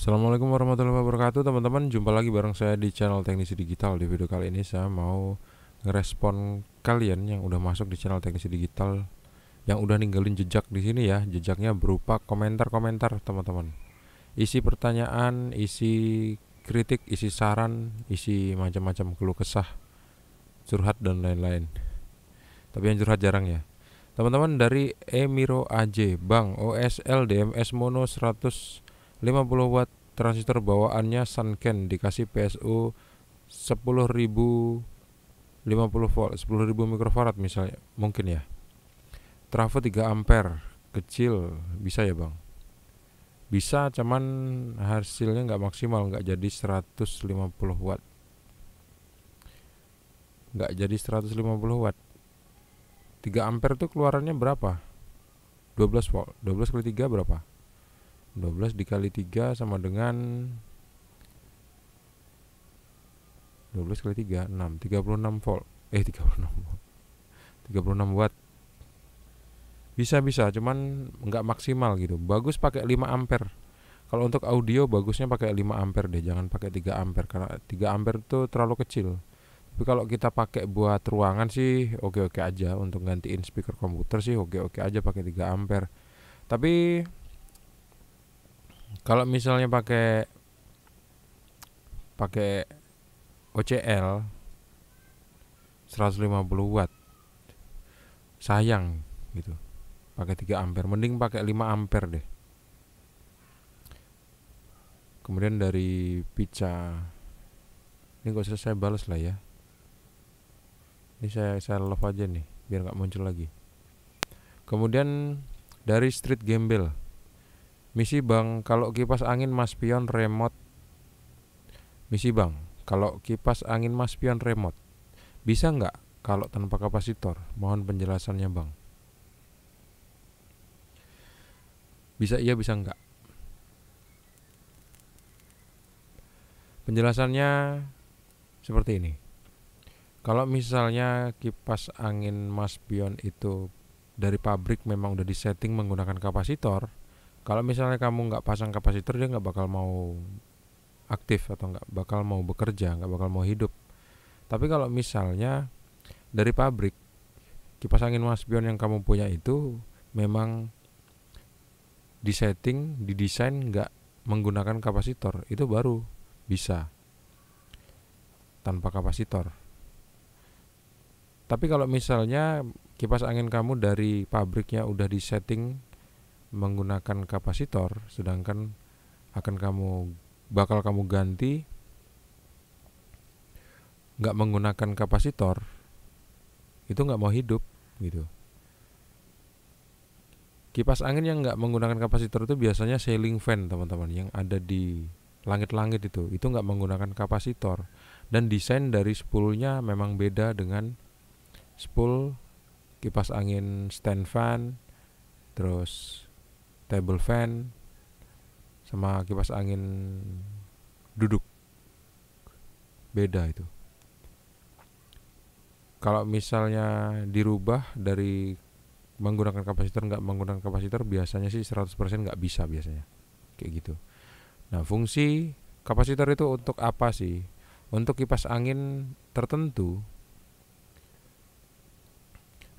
Assalamualaikum warahmatullahi wabarakatuh teman-teman. Jumpa lagi bareng saya di channel Teknisi Digital. Di video kali ini saya mau ngerespon kalian yang udah masuk di channel Teknisi Digital, yang udah ninggalin jejak di sini ya. Jejaknya berupa komentar-komentar teman-teman. Isi pertanyaan, isi kritik, isi saran, isi macam-macam keluh kesah, curhat dan lain-lain. Tapi yang curhat jarang ya. Teman-teman dari Emiro AJ, Bang, OSL DMS Mono 150 watt transistor bawaannya Sunken dikasih PSU 10.050 volt, 10.000 mikrofarad misalnya, mungkin ya. Trafo 3 ampere, kecil, bisa ya bang? Bisa, cuman hasilnya nggak maksimal, nggak jadi 150 watt. Nggak jadi 150 watt. 3 ampere tuh keluarannya berapa? 12 volt. 12 kali 3 berapa? 12 dikali 3 sama dengan 12 kali 3 6, 36 volt. 36 volt. 36 watt. Bisa, cuman nggak maksimal gitu. Bagus pakai 5 ampere. Kalau untuk audio bagusnya pakai 5 ampere deh, jangan pakai 3 ampere karena 3 ampere itu terlalu kecil. Tapi kalau kita pakai buat ruangan sih oke-oke aja. Untuk gantiin speaker komputer sih oke-oke aja pakai 3 ampere. Tapi kalau misalnya pakai OCL 150 watt, sayang gitu. Pakai 3 ampere, mending pakai 5 ampere deh. Kemudian dari Pica, ini gak usah saya balas lah ya. Ini saya love aja nih biar nggak muncul lagi. Kemudian dari Street Gembel, misi bang, kalau kipas angin mas pion remote. Misi bang, kalau kipas angin mas pion remote bisa nggak kalau tanpa kapasitor? Mohon penjelasannya bang. Bisa iya, bisa nggak? Penjelasannya seperti ini. Kalau misalnya kipas angin mas pion itu dari pabrik memang udah disetting menggunakan kapasitor, kalau misalnya kamu nggak pasang kapasitor dia nggak bakal mau aktif atau nggak bakal mau bekerja, nggak bakal mau hidup. Tapi kalau misalnya dari pabrik kipas angin mas pion yang kamu punya itu memang disetting, didesain nggak menggunakan kapasitor, itu baru bisa tanpa kapasitor. Tapi kalau misalnya kipas angin kamu dari pabriknya udah disetting menggunakan kapasitor, sedangkan bakal kamu ganti nggak menggunakan kapasitor, itu nggak mau hidup gitu. Kipas angin yang nggak menggunakan kapasitor itu biasanya ceiling fan teman-teman, yang ada di langit-langit itu nggak menggunakan kapasitor. Dan desain dari spoolnya memang beda dengan spool kipas angin stand fan, terus table fan, sama kipas angin duduk, beda itu. Kalau misalnya dirubah dari menggunakan kapasitor nggak menggunakan kapasitor, biasanya sih 100% nggak bisa biasanya kayak gitu. Nah, fungsi kapasitor itu untuk apa sih? Untuk kipas angin tertentu,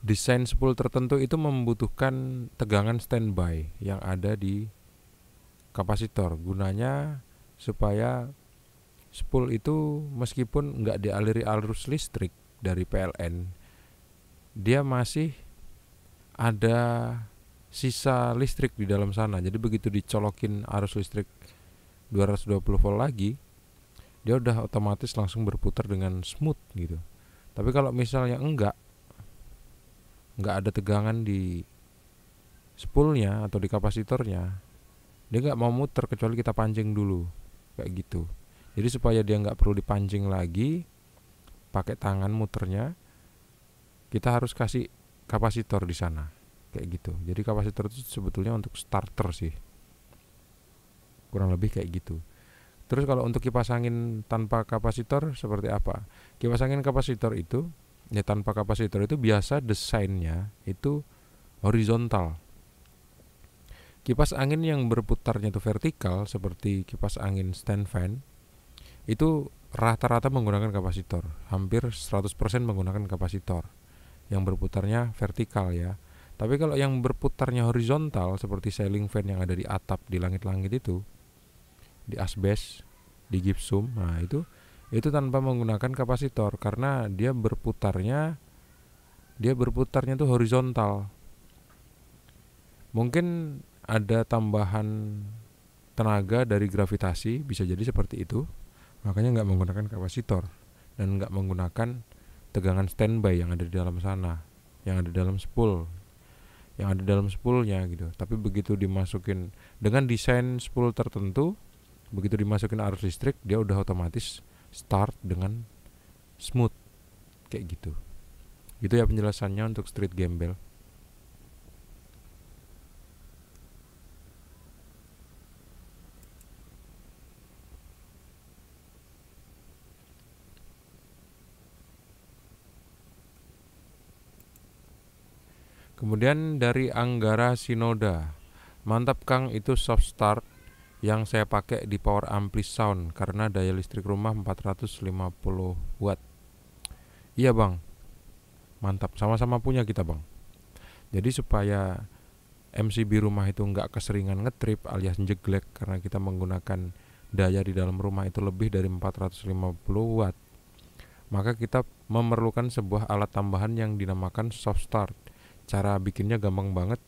desain spool tertentu itu membutuhkan tegangan standby yang ada di kapasitor. Gunanya supaya spool itu meskipun nggak dialiri arus listrik dari PLN, dia masih ada sisa listrik di dalam sana. Jadi begitu dicolokin arus listrik 220 volt lagi, dia udah otomatis langsung berputar dengan smooth gitu. Tapi kalau misalnya enggak ada tegangan di spoolnya atau di kapasitornya, dia nggak mau muter kecuali kita pancing dulu kayak gitu. Jadi supaya dia nggak perlu dipancing lagi pakai tangan muternya, kita harus kasih kapasitor di sana kayak gitu. Jadi kapasitor itu sebetulnya untuk starter sih, kurang lebih kayak gitu. Terus kalau untuk kipas angin tanpa kapasitor seperti apa? Kipas angin kapasitor itu tanpa kapasitor itu biasa desainnya itu horizontal. Kipas angin yang berputarnya itu vertikal seperti kipas angin stand fan itu rata-rata menggunakan kapasitor, hampir 100% menggunakan kapasitor yang berputarnya vertikal ya. Tapi kalau yang berputarnya horizontal seperti ceiling fan yang ada di atap di langit-langit itu, di asbes, di gipsum, nah itu tanpa menggunakan kapasitor karena dia berputarnya tuh horizontal. Mungkin ada tambahan tenaga dari gravitasi, bisa jadi seperti itu, makanya nggak menggunakan kapasitor dan nggak menggunakan tegangan standby yang ada di dalam sana, yang ada dalam spoolnya gitu. Tapi begitu dimasukin dengan desain spool tertentu, begitu dimasukin arus listrik, dia udah otomatis start dengan smooth kayak gitu. Itu ya penjelasannya untuk street gembel. Kemudian dari Anggara Sinoda, mantap Kang, itu soft start yang saya pakai di power ampli sound karena daya listrik rumah 450 watt. Iya bang, mantap, sama-sama punya kita bang. Jadi supaya MCB rumah itu nggak keseringan ngetrip alias jeglek karena kita menggunakan daya di dalam rumah itu lebih dari 450 watt, maka kita memerlukan sebuah alat tambahan yang dinamakan soft start. Cara bikinnya gampang banget.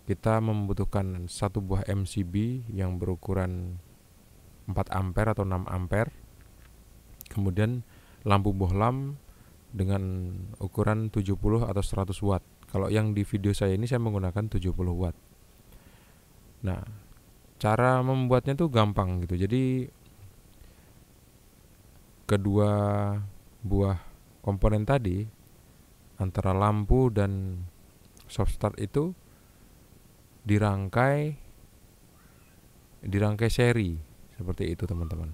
Kita membutuhkan satu buah MCB yang berukuran 4 ampere atau 6 ampere. Kemudian lampu bohlam dengan ukuran 70 atau 100 watt. Kalau yang di video saya ini saya menggunakan 70 watt. Nah, cara membuatnya tuh gampang gitu. Jadi kedua buah komponen tadi antara lampu dan soft start itu dirangkai seri seperti itu teman-teman.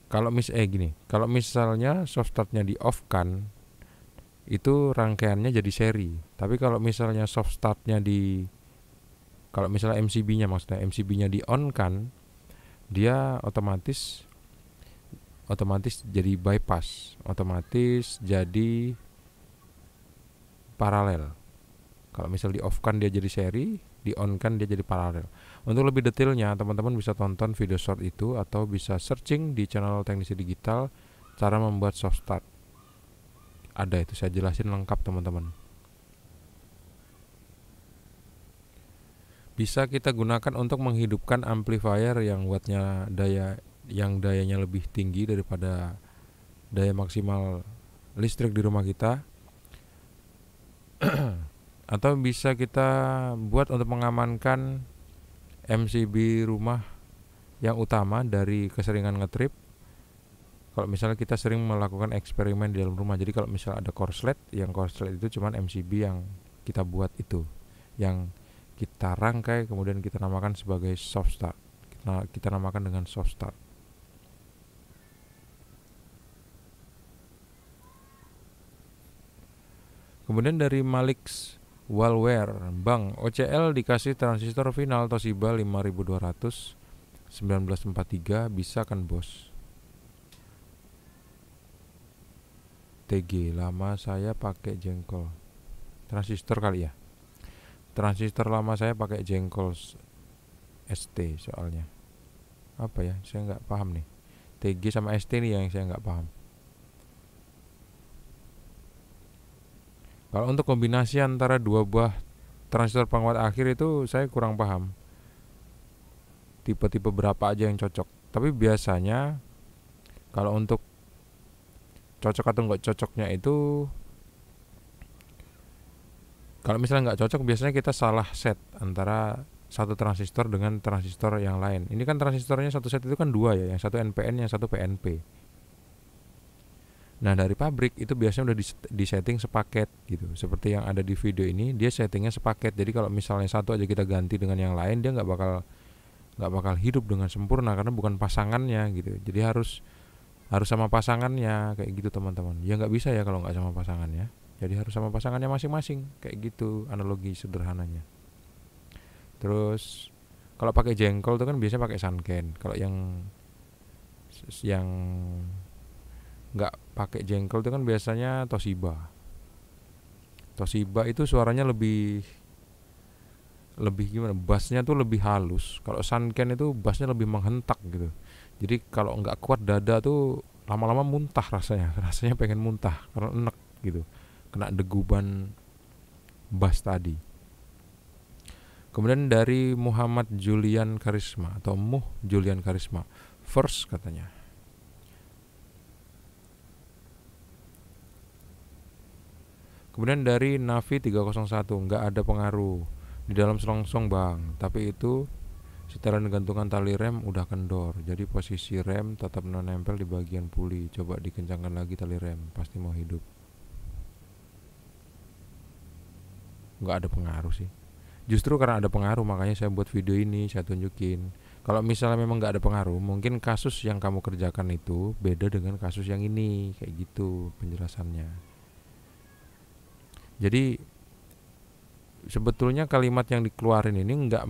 Kalau misalnya soft startnya di off kan, itu rangkaiannya jadi seri. Tapi kalau misalnya MCB-nya di on kan, dia otomatis jadi bypass, otomatis jadi paralel. Kalau misal di off kan dia jadi seri, di on kan dia jadi paralel. Untuk lebih detailnya teman-teman bisa tonton video short itu atau bisa searching di channel Teknisi Digital cara membuat soft start. Ada itu, saya jelasin lengkap teman-teman. Bisa kita gunakan untuk menghidupkan amplifier yang dayanya lebih tinggi daripada daya maksimal listrik di rumah kita. Atau bisa kita buat untuk mengamankan MCB rumah yang utama dari keseringan ngetrip. Kalau misalnya kita sering melakukan eksperimen di dalam rumah, jadi kalau misalnya ada korslet itu cuman MCB yang kita buat itu, yang kita rangkai kemudian kita namakan sebagai soft start. Kita namakan dengan soft start. Kemudian dari Malix Wallware, Bang, OCL dikasih transistor final Toshiba 5200 1943 bisa kan bos? TG lama saya pakai jengkol. Transistor kali ya. Transistor lama saya pakai jengkol ST soalnya. Apa ya? Saya nggak paham nih. TG sama ST nih yang saya nggak paham. Kalau untuk kombinasi antara dua buah transistor penguat akhir itu saya kurang paham. Tipe-tipe berapa aja yang cocok. Tapi biasanya kalau untuk cocok atau nggak cocoknya itu, kalau misalnya nggak cocok biasanya kita salah set antara satu transistor dengan transistor yang lain. Ini kan transistornya satu set itu kan dua ya, yang satu NPN, yang satu PNP. Nah dari pabrik itu biasanya udah disetting sepaket gitu. Seperti yang ada di video ini, dia settingnya sepaket. Jadi kalau misalnya satu aja kita ganti dengan yang lain, dia nggak bakal hidup dengan sempurna karena bukan pasangannya gitu. Jadi harus sama pasangannya kayak gitu teman-teman. Ya nggak bisa ya kalau nggak sama pasangannya. Jadi harus sama pasangannya masing-masing, kayak gitu analogi sederhananya. Terus kalau pakai jengkol itu kan biasanya pakai Sanken. Kalau yang nggak pakai jengkol itu kan biasanya Toshiba. Toshiba itu suaranya lebih lebih gimana, bassnya tuh lebih halus. Kalau Sanken itu bassnya lebih menghentak gitu. Jadi kalau nggak kuat dada tuh lama-lama muntah rasanya rasanya pengen muntah karena enek gitu, kena deguban bass tadi. Kemudian dari Muhammad Julian Karisma atau Julian Karisma, first katanya. Kemudian dari Navi 301, nggak ada pengaruh di dalam selongsong bang, tapi itu setelan gantungan tali rem udah kendor, jadi posisi rem tetap nempel di bagian puli. Coba dikencangkan lagi tali rem, pasti mau hidup. Nggak ada pengaruh sih. Justru karena ada pengaruh makanya saya buat video ini, saya tunjukin. Kalau misalnya memang nggak ada pengaruh, mungkin kasus yang kamu kerjakan itu beda dengan kasus yang ini, kayak gitu penjelasannya. Jadi sebetulnya kalimat yang dikeluarin ini nggak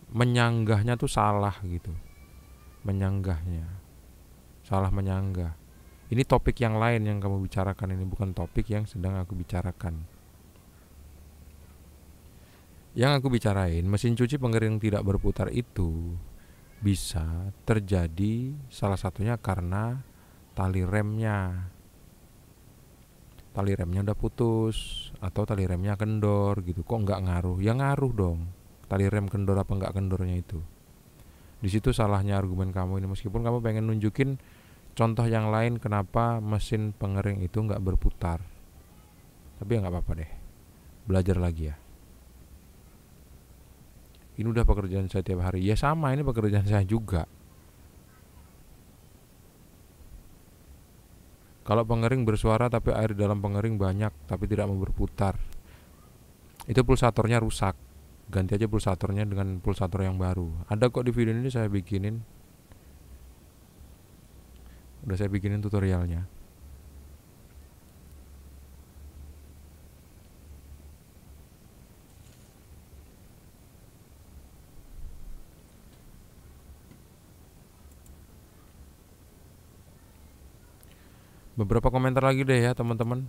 menyanggahnya tuh salah gitu, menyanggahnya salah, menyanggah. Ini topik yang lain yang kamu bicarakan, ini bukan topik yang sedang aku bicarakan. Yang aku bicarain, mesin cuci pengering tidak berputar itu bisa terjadi salah satunya karena tali remnya udah putus atau tali remnya kendor gitu. Kok nggak ngaruh? Ya ngaruh dong, tali rem kendor apa nggak kendornya itu. Di situ salahnya argumen kamu ini, meskipun kamu pengen nunjukin contoh yang lain kenapa mesin pengering itu nggak berputar. Tapi ya nggak apa-apa deh, belajar lagi ya. Ini udah pekerjaan saya tiap hari. Ya sama, ini pekerjaan saya juga. Kalau pengering bersuara tapi air di dalam pengering banyak tapi tidak mau berputar, itu pulsatornya rusak. Ganti aja pulsatornya dengan pulsator yang baru. Ada kok di video ini saya bikinin. Udah saya bikinin tutorialnya. Beberapa komentar lagi deh ya teman-teman.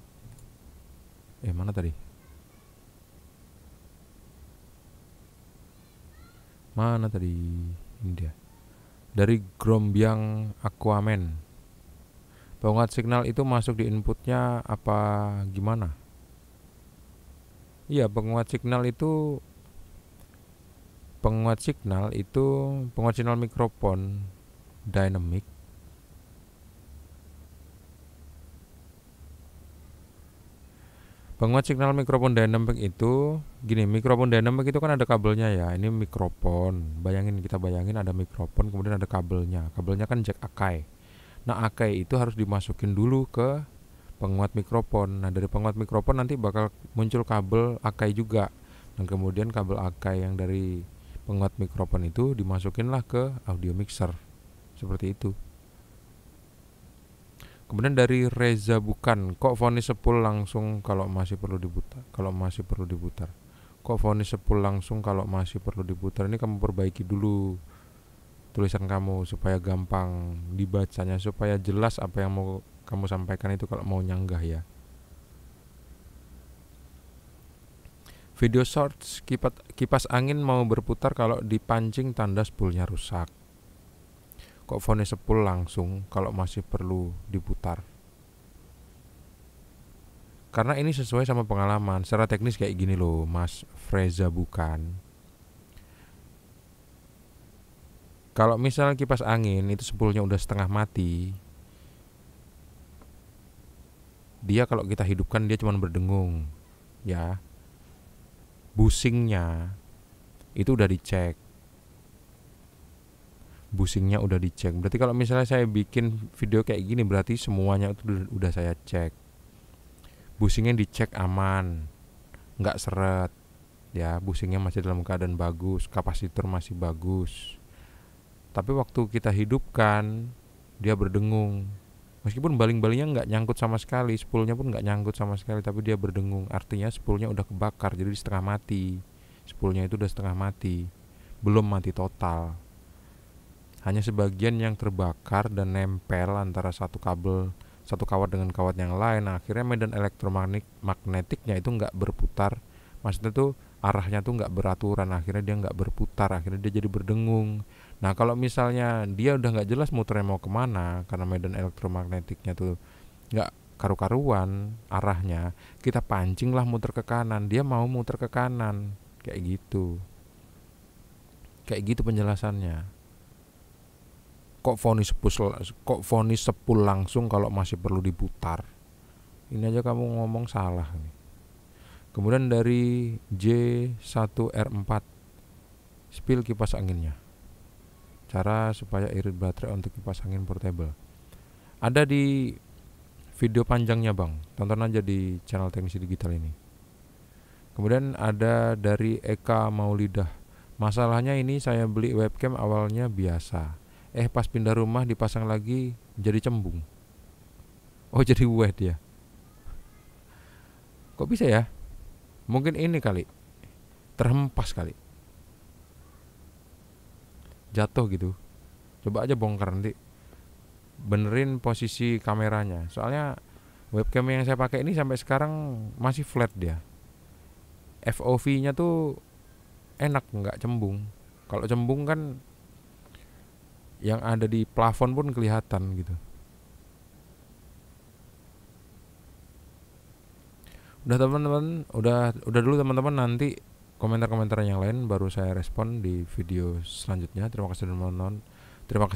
Mana tadi? Mana tadi? Ini dia. Dari Grombyang Aquaman. Penguat signal itu masuk di inputnya apa gimana? Iya, penguat signal mikrofon dynamic. Penguat signal mikrofon dynamic itu gini, mikrofon dynamic itu kan ada kabelnya ya. Ini mikrofon. Kita bayangin ada mikrofon, kemudian ada kabelnya. Kabelnya kan jack Akai. Nah, Akai itu harus dimasukin dulu ke penguat mikrofon. Nah, dari penguat mikrofon nanti bakal muncul kabel Akai juga. Dan kemudian kabel Akai yang dari penguat mikrofon itu dimasukinlah ke audio mixer. Seperti itu. Kemudian dari Reza Bukan, kok vonis sepul langsung kalau masih perlu diputar? Kok vonis sepul langsung kalau masih perlu diputar? Ini kamu perbaiki dulu tulisan kamu supaya gampang dibacanya, supaya jelas apa yang mau kamu sampaikan itu kalau mau nyanggah ya. Video shorts, kipas angin mau berputar kalau dipancing tanda spoolnya rusak. Kok vonis sepul langsung kalau masih perlu diputar? Karena ini sesuai sama pengalaman. Secara teknis kayak gini loh, Mas Freza Bukan. Kalau misalnya kipas angin itu spoolnya udah setengah mati, dia kalau kita hidupkan dia cuma berdengung, ya. Busingnya itu udah dicek. Berarti kalau misalnya saya bikin video kayak gini, berarti semuanya itu udah saya cek. Busingnya dicek aman, nggak seret, ya. Busingnya masih dalam keadaan bagus, kapasitor masih bagus. Tapi waktu kita hidupkan, dia berdengung. Meskipun baling-balingnya nggak nyangkut sama sekali, spoolnya pun nggak nyangkut sama sekali, tapi dia berdengung. Artinya spoolnya udah kebakar, jadi setengah mati. Spoolnya itu udah setengah mati, belum mati total. Hanya sebagian yang terbakar dan nempel antara satu kawat dengan kawat yang lain. Nah, akhirnya medan elektromagnetiknya itu nggak berputar. Maksudnya tuh arahnya tuh nggak beraturan. Akhirnya dia nggak berputar. Akhirnya dia jadi berdengung. Nah, kalau misalnya dia udah nggak jelas muternya mau kemana karena medan elektromagnetiknya tuh nggak karu-karuan arahnya, kita pancing lah muter ke kanan. Dia mau muter ke kanan, kayak gitu penjelasannya. Kok vonis sepul langsung kalau masih perlu diputar? Ini aja kamu ngomong salah nih. Kemudian dari J1R4, spill kipas anginnya. Cara supaya irit baterai untuk kipas angin portable. Ada di video panjangnya bang, tonton aja di channel Teknisi Digital ini. Kemudian ada dari Eka Maulidah. Masalahnya ini saya beli webcam awalnya biasa, pas pindah rumah dipasang lagi jadi cembung. Oh, jadi wet ya. Kok bisa ya? Mungkin ini kali, terhempas kali, jatuh gitu. Coba aja bongkar nanti, benerin posisi kameranya. Soalnya webcam yang saya pakai ini sampai sekarang masih flat dia. FOV-nya tuh enak, nggak cembung. Kalau cembung kan yang ada di plafon pun kelihatan gitu. Udah teman-teman, udah dulu teman-teman, nanti komentar-komentar yang lain baru saya respon di video selanjutnya. Terima kasih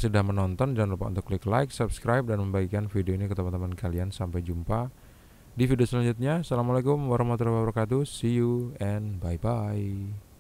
sudah menonton. Jangan lupa untuk klik like, subscribe, dan membagikan video ini ke teman-teman kalian. Sampai jumpa di video selanjutnya. Assalamualaikum warahmatullahi wabarakatuh. See you and bye-bye.